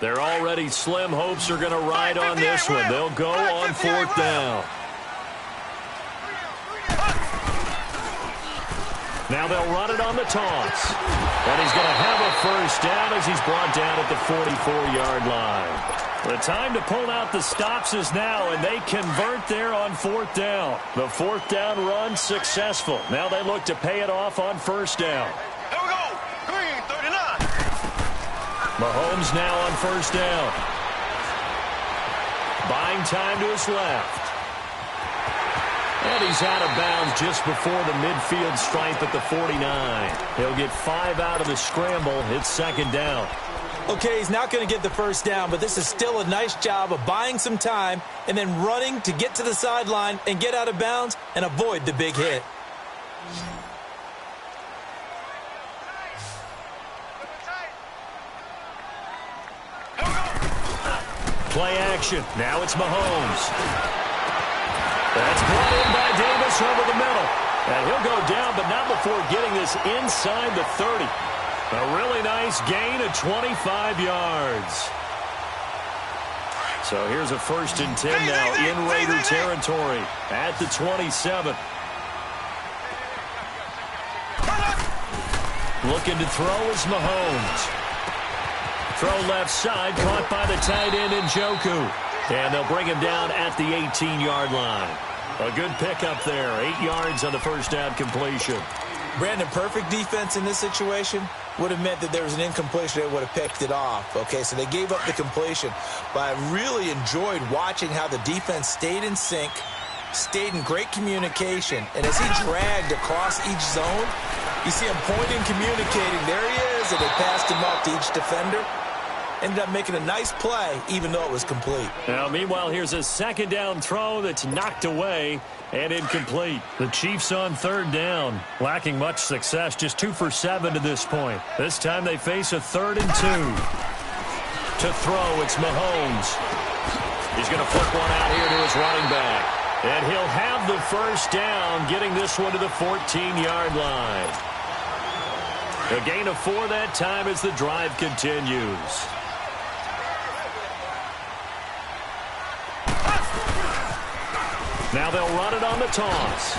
They're already slim hopes are going to ride on this one. They'll go on fourth down. Now they'll run it on the toss. And he's going to have a first down as he's brought down at the 44-yard line. The time to pull out the stops is now, and they convert there on fourth down. The fourth down run successful. Now they look to pay it off on first down. Here we go. Green, 39. Mahomes now on first down. Buying time to his left. And he's out of bounds just before the midfield stripe at the 49. He'll get 5 out of the scramble. It's second down. Okay, he's not going to get the first down, but this is still a nice job of buying some time and then running to get to the sideline and get out of bounds and avoid the big hit. Play action. Now it's Mahomes. That's brought in by Davis over the middle. And he'll go down, but not before getting this inside the 30. A really nice gain of 25 yards. So here's a 1st and 10 now in Raider territory at the 27. Looking to throw is Mahomes. Throw left side, caught by the tight end Njoku. And they'll bring him down at the 18-yard line. A good pickup there. 8 yards on the first down completion. Brandon, perfect defense in this situation would have meant that there was an incompletion. They would have picked it off. Okay, so they gave up the completion. But I really enjoyed watching how the defense stayed in sync, stayed in great communication. And as he dragged across each zone, you see him pointing, communicating. There he is, and they passed him off to each defender. Ended up making a nice play, even though it was complete. Now, meanwhile, here's a second down throw that's knocked away and incomplete. The Chiefs on third down, lacking much success, just 2 for 7 to this point. This time they face a 3rd and 2. To throw, it's Mahomes. He's going to flip one out here to his running back. And he'll have the first down, getting this one to the 14-yard line. A gain of 4 that time as the drive continues. Now they'll run it on the toss.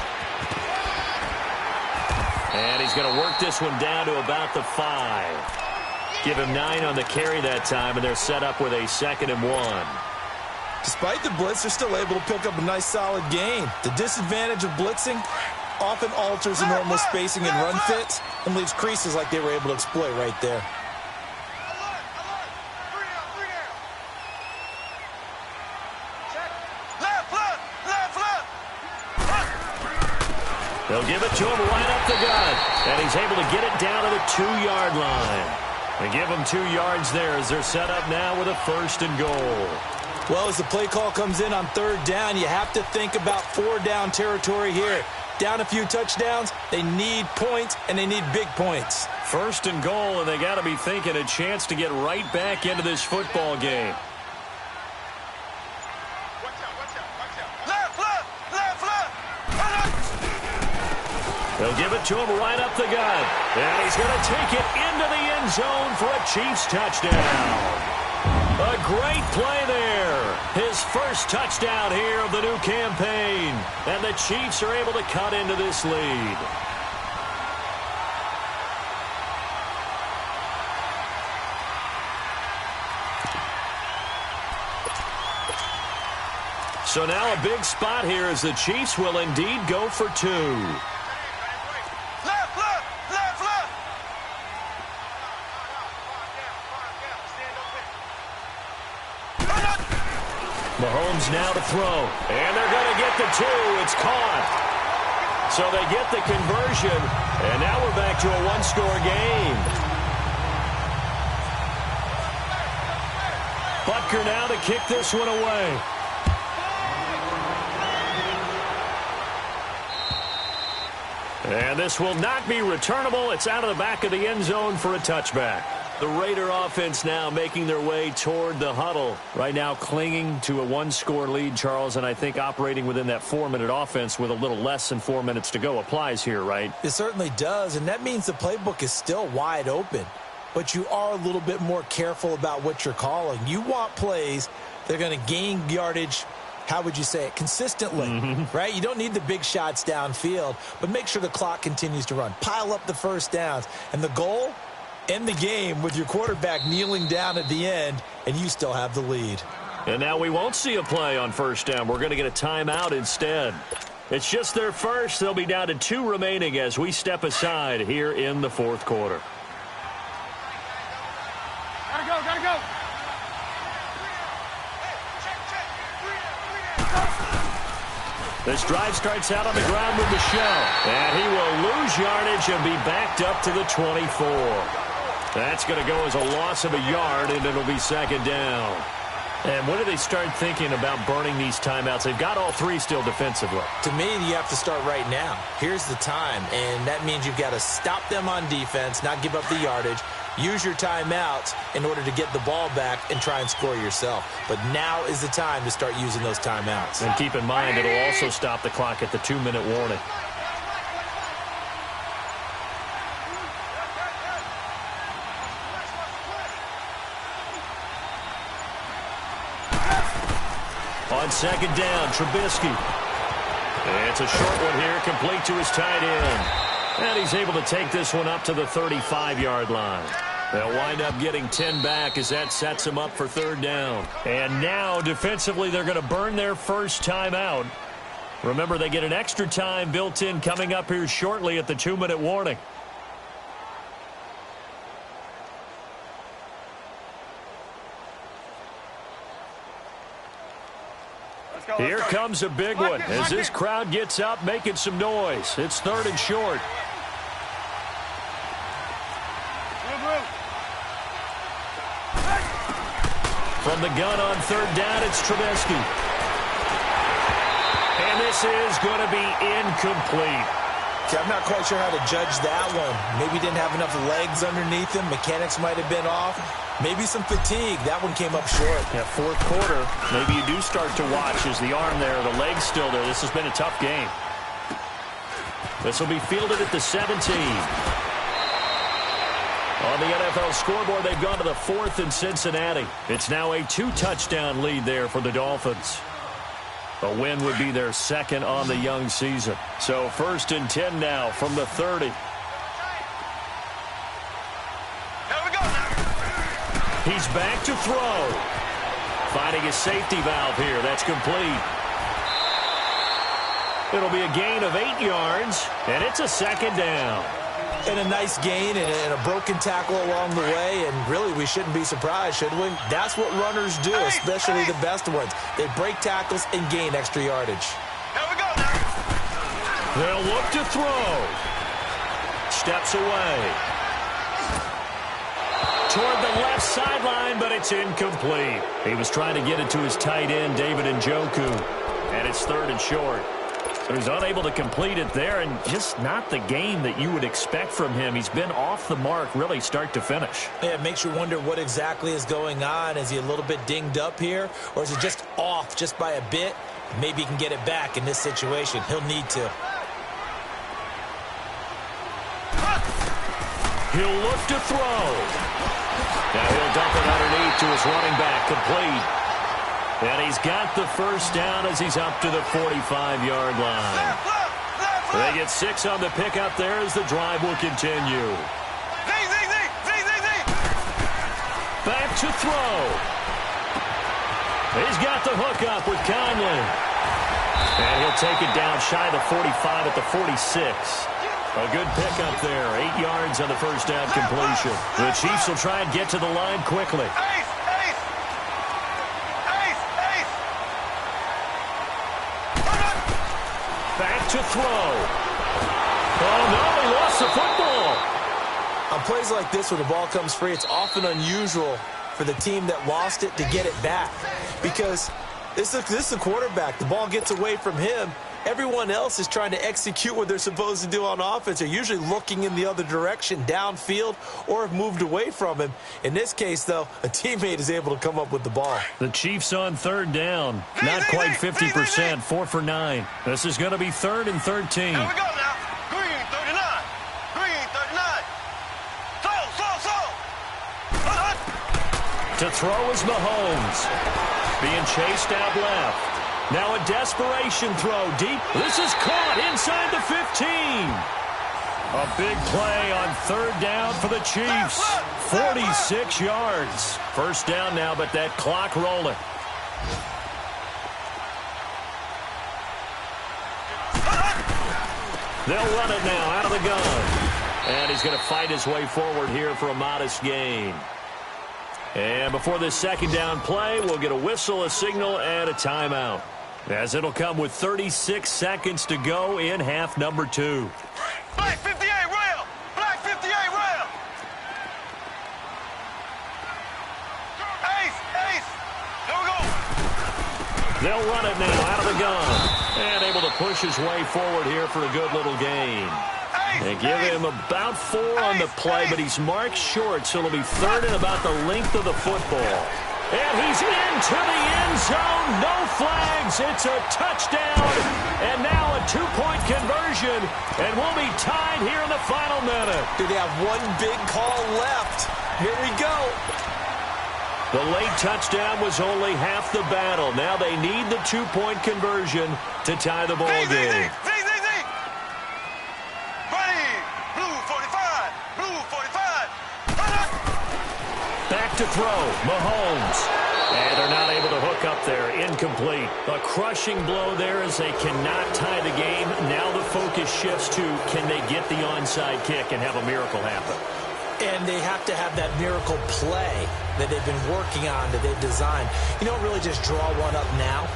And he's going to work this one down to about the 5. Give him 9 on the carry that time, and they're set up with a 2nd and 1. Despite the blitz, they're still able to pick up a nice, solid gain. The disadvantage of blitzing often alters the normal spacing and run fits and leaves creases like they were able to exploit right there. They'll give it to him right up the gut. And he's able to get it down to the 2-yard line. They give him 2 yards there as they're set up now with a 1st and goal. Well, as the play call comes in on third down, you have to think about 4-down territory here. Down a few touchdowns, they need points, and they need big points. 1st and goal, and they got to be thinking a chance to get right back into this football game. They'll give it to him right up the gut. And he's going to take it into the end zone for a Chiefs touchdown. A great play there. His first touchdown here of the new campaign. And the Chiefs are able to cut into this lead. So now a big spot here as the Chiefs will indeed go for 2. Mahomes now to throw. And they're going to get the 2. It's caught. So they get the conversion. And now we're back to a 1-score game. Butker now to kick this one away. And this will not be returnable. It's out of the back of the end zone for a touchback. The Raider offense now making their way toward the huddle. Right now clinging to a one-score lead, Charles, and I think operating within that 4-minute offense with a little less than 4 minutes to go applies here, right? It certainly does, and that means the playbook is still wide open. But you are a little bit more careful about what you're calling. You want plays that are going to gain yardage, how would you say it, consistently, right? You don't need the big shots downfield, but make sure the clock continues to run. Pile up the first downs, and the goal, end the game with your quarterback kneeling down at the end, and you still have the lead. And now we won't see a play on first down. We're going to get a timeout instead. It's just their first. They'll be down to 2 remaining as we step aside here in the fourth quarter. Gotta go. This drive starts out on the ground with Michelle. And he will lose yardage and be backed up to the 24. That's going to go as a loss of a yard, and it'll be second down. And when do they start thinking about burning these timeouts? They've got all 3 still defensively. To me, you have to start right now. Here's the time, and that means you've got to stop them on defense, not give up the yardage, use your timeouts in order to get the ball back and try and score yourself. But now is the time to start using those timeouts. And keep in mind, it'll also stop the clock at the 2-minute warning. On second down, Trubisky. It's a short one here, complete to his tight end. And he's able to take this one up to the 35-yard line. They'll wind up getting 10 back as that sets them up for third down. And now, defensively, they're going to burn their first timeout. Remember, they get an extra time built in coming up here shortly at the 2-minute warning. Here comes a big one as this crowd gets up making some noise. It's third and short. From the gun on third down, it's Trubisky. And this is going to be incomplete. Okay, I'm not quite sure how to judge that one. Maybe didn't have enough legs underneath him. Mechanics might have been off. Maybe some fatigue. That one came up short. Yeah, fourth quarter, maybe you do start to watch as the arm there, the leg's still there. This has been a tough game. This will be fielded at the 17. On the NFL scoreboard, they've gone to the 4th in Cincinnati. It's now a 2-touchdown lead there for the Dolphins. A win would be their second on the young season. So 1st and 10 now from the 30. He's back to throw. Finding a safety valve here. That's complete. It'll be a gain of 8 yards, and it's a second down. And a nice gain and a broken tackle along the way, and really we shouldn't be surprised, should we? That's what runners do, especially the best ones. They break tackles and gain extra yardage. Here we go now. They'll look to throw. Steps away. Toward the left sideline, but it's incomplete. He was trying to get it to his tight end, David Njoku. And it's third and short. So he's unable to complete it there, and just not the game that you would expect from him. He's been off the mark, really, start to finish. Yeah, it makes you wonder what exactly is going on. Is he a little bit dinged up here, or is it just off just by a bit? Maybe he can get it back in this situation. He'll need to. He'll look to throw. Now he'll dump it underneath to his running back, complete. And he's got the first down as he's up to the 45-yard line. They get 6 on the pickup there as the drive will continue. Back to throw. He's got the hook up with Conley. And he'll take it down shy of the 45 at the 46. A good pickup there. 8 yards on the first down completion. The Chiefs will try and get to the line quickly. Back to throw. Oh, no, he lost the football. On plays like this, when the ball comes free, it's often unusual for the team that lost it to get it back. Because this is a quarterback. The ball gets away from him, Everyone else is trying to execute what they're supposed to do on offense. They're usually looking in the other direction, downfield, or have moved away from him. In this case, though, a teammate is able to come up with the ball. The Chiefs on third down. Not quite 50%, 4 for 9. This is going to be 3rd and 13. Here we go now. Green 39. Green 39. To throw is Mahomes. Being chased out left. Now a desperation throw deep. This is caught inside the 15. A big play on 3rd down for the Chiefs. 46 yards. First down now, but that clock rolling. They'll run it now out of the gun. And he's going to fight his way forward here for a modest gain. And before this second down play, we'll get a whistle, a signal, and a timeout. As it'll come with 36 seconds to go in half number 2. Black 58 rail. Black 58 rail. Ace. Here we go. They'll run it now out of the gun. And able to push his way forward here for a good little gain. They give him about 4 on the play, but he's marked short, so it'll be 3rd and about the length of the football. And he's into the end zone. No flags. It's a touchdown. And now a 2-point conversion. And we'll be tied here in the final minute. Do they have one big call left? Here we go. The late touchdown was only half the battle. Now they need the 2-point conversion to tie the ball game. Back to throw, Mahomes. And they're not able to hook up there, incomplete. A crushing blow there as they cannot tie the game. Now the focus shifts to, can they get the onside kick and have a miracle happen? And they have to have that miracle play that they've been working on, that they've designed. You don't really just draw one up now.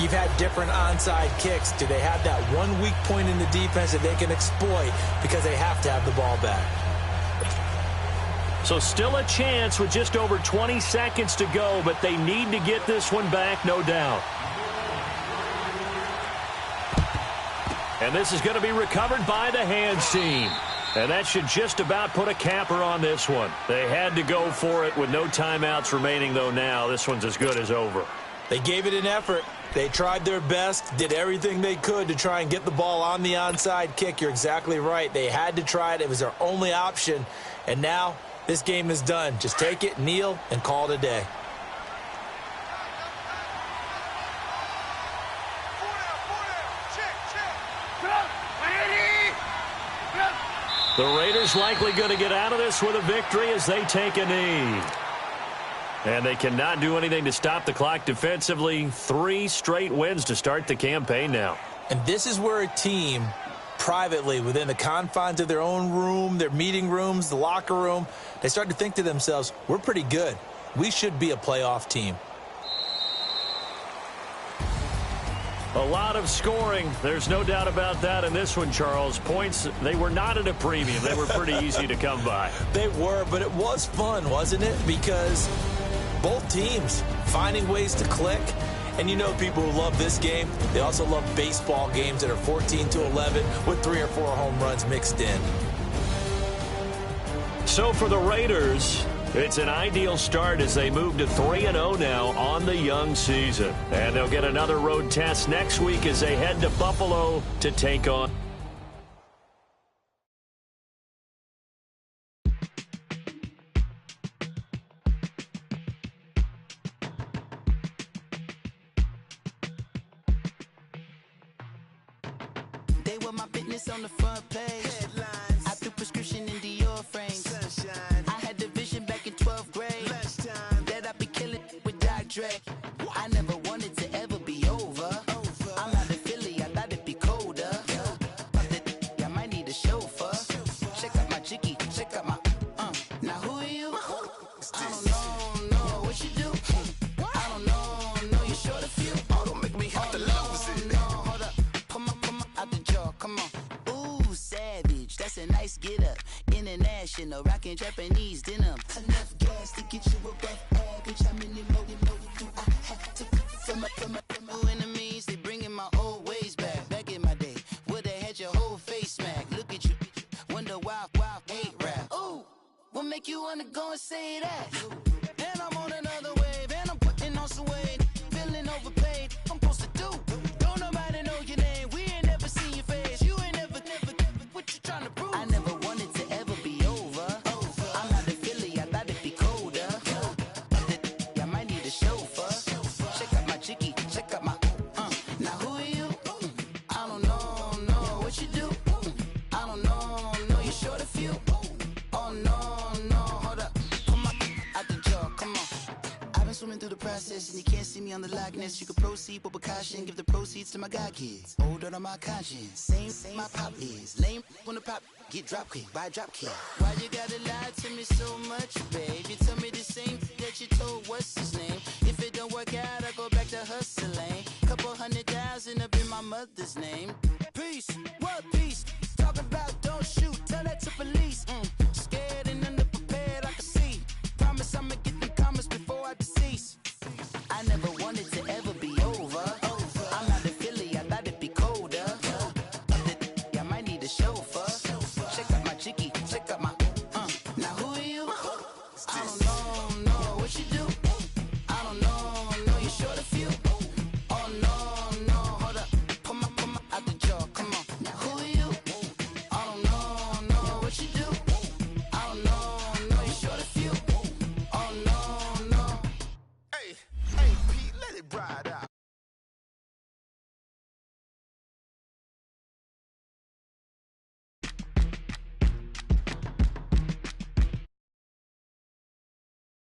You've had different onside kicks. Do they have that one weak point in the defense that they can exploit because they have to have the ball back? So still a chance with just over 20 seconds to go, but they need to get this one back, no doubt. And this is going to be recovered by the hands team. And that should just about put a capper on this one. They had to go for it with no timeouts remaining, though now. This one's as good as over. They gave it an effort. They tried their best, did everything they could to try and get the ball on the onside kick. You're exactly right. They had to try it. It was their only option. And now this game is done. Just take it, kneel, and call it a day. The Raiders likely going to get out of this with a victory as they take a knee. And they cannot do anything to stop the clock defensively. 3 straight wins to start the campaign now. And this is where a team, privately, within the confines of their own room, their meeting rooms, the locker room, they start to think to themselves, we're pretty good. We should be a playoff team. A lot of scoring. There's no doubt about that in this one, Charles. Points, they were not at a premium. They were pretty easy to come by. They were, but it was fun, wasn't it? Because both teams finding ways to click. And you know people who love this game, they also love baseball games that are 14-11 with 3 or 4 home runs mixed in. So for the Raiders, it's an ideal start as they move to 3-0 now on the young season. And they'll get another road test next week as they head to Buffalo to take on. They were my business on the front page. Headlines. I threw prescription in Dior frames. Sunshine. I had the vision back in 12th grade. Lunchtime. That I'd be killing with Dr. Dre. I never wanted to ever be over. I'm out of Philly, I thought it'd be colder. I might need a chauffeur. Check out my jiggy, check out my Now who are you? I don't know what you do. I don't know you're short a few. Oh, don't make me have to lose it. No, hold up. Come on, out the jaw, come on. Ooh, savage, that's a nice get up. International, rockin' Japanese denim. Enough gas to get you a rough average. How many more do I have to from my enemies? They bringing my old ways back. Back to go and say that. And I'm on another wave, and I'm putting on some weight. Feeling overpaid, I'm supposed to do. Don't nobody know your name, we ain't never seen your face. You ain't never, what you trying to prove? I never wanted to ever be over. I'm not a Philly, I thought it'd be colder. I might need a chauffeur. Check out my chicky, check out my, now who are you? I don't know what you do. I don't know, you short a few. Oh no, hold up, come on, out the jaw, come on. I've been swimming through the process and you can't see me on the Loch Ness. You can proceed, but with caution, give the proceeds to my god kids. Hold on my conscience, same my pop is. Lame when the pop, get drop quick, buy drop kick. Why you gotta lie to me so much, babe? You tell me the same that you told what's his name. If it don't work out, I go back to hustling. Couple $100,000 up in my mother's name.